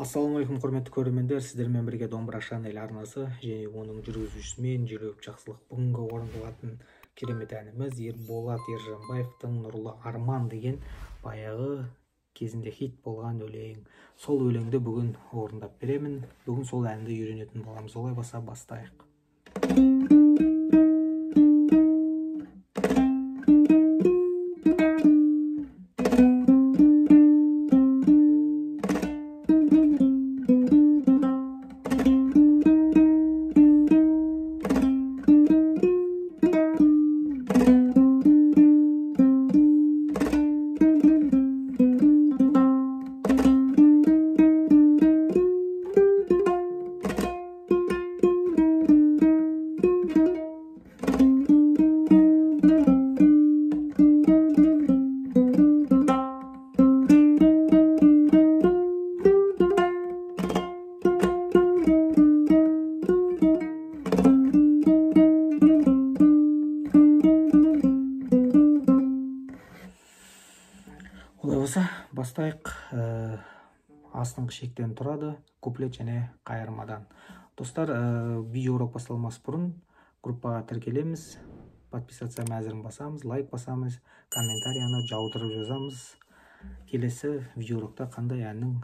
Ассалаумағалейкум, құрметті көрермендер, сіздермен бірге Домбыра Шанель арнасы және оның жүргізушісімен Желөп Жақсылық. Бүгінгі орындалатын керемет әніміз Ерболат Ержанбаевтың Нұрлы Арман деген баяғы кезінде хит болған өлең. Сол өлеңді бүгін орындап беремін. Бүгін сол әнді үйренетін боламыз. Олай болса бастайық. Олай болса, бастайық. Астыңғы шектен тұрады, куплет және қайырмадан. Достар, видеоурок басталмас бұрын группаға тіркелеміз, подписаться мәзірін басамыз, лайк басамыз, комментарияны жаудырып жазамыз. Келесі видеоурокта қандай әннің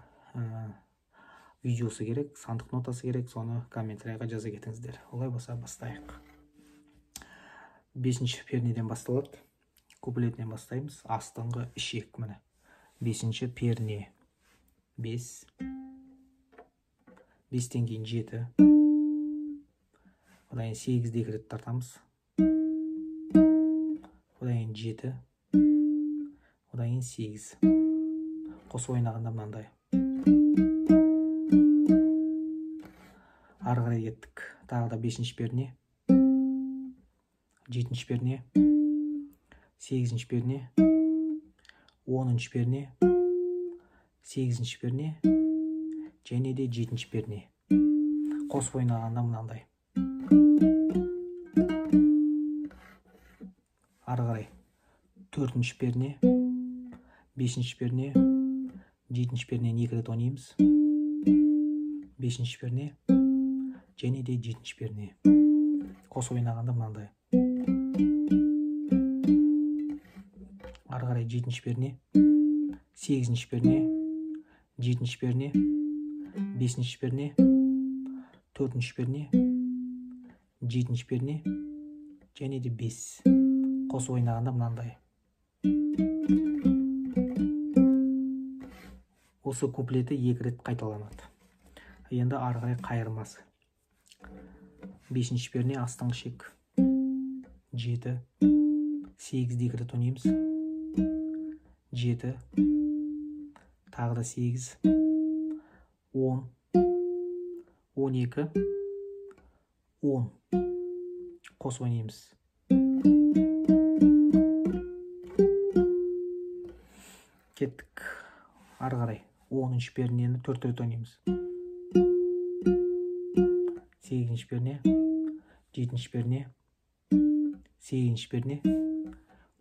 видеосы керек, сандық нотасы керек, соны комментарияға жаза кетіңіздер. Олай болса, бастайық. 5-ші пернеден басталады. Куплетінен бастаймыз. Астыңғы ішек міне. 5-ші перне 5, 5-тен кейін 7, одан кейін 8-де 2 рет тартамыз, одан кейін 7, одан кейін 8. Қосып ойнағанда мынандай. Ары қарай кеттік. Тағы да 5-ші перне, 7-ші перне, 8-ші перне, 10-ші перне, 8-ші перне және де 7-ші перне. Қосып ойнағанда мынандай. Ары қарай 4-ші перне, 5-ші перне, 7-ші пернені 2 рет ойнаймыз. 5-ші перне және де 7-ші перне. Қосып ойнағанда мынандай. Ары қарай 7-ші перне, 8-ші перне, 7-ші перне, 5-ші перне, 4-ші перне, 7-ші перне және де 5. Қосып ойнағанда мынандай. Осы куплеті 2 рет қайталанады. Енді ары қарай қайырмасы. 5-ші перне, астыңғы шек 7, 8-де 2 рет ойнаймыз. 7, тағы да 8, 10, 12, 10. Қосып ойнаймыз. Кеттік. Ары қарай 10-ші пернені 4 рет ойнаймыз. 8-ші перне, 7-ші перне, 8-ші перне,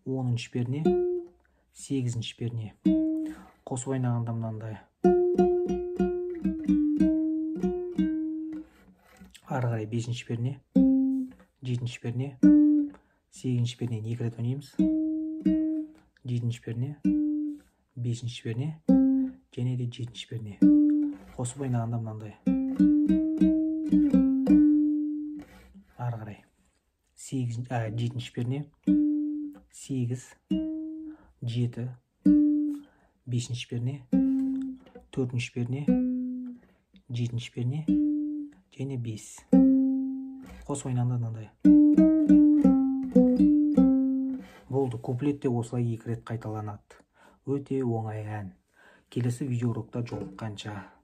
10-ші перне, 8-ші перне. Қосып ойнағанда мынандай. Ары қарай 5-ші перне, 7-ші перне, 8-ші пернені 2 рет ойнаймыз. 7-ші перне, 5-ші перне және де 7-ші перне. Қосып ойнағанда мынандай. Ары қарай 7-ші перне, 8, 7, 5-ші перне, 4-ші перне, 7-ші перне және 5. Қосып ойнағанда мынандай. Болды, куплетте осылай 2 рет қайталанады. Өте оңай ән. Келесі видеоурокта жолыққанша.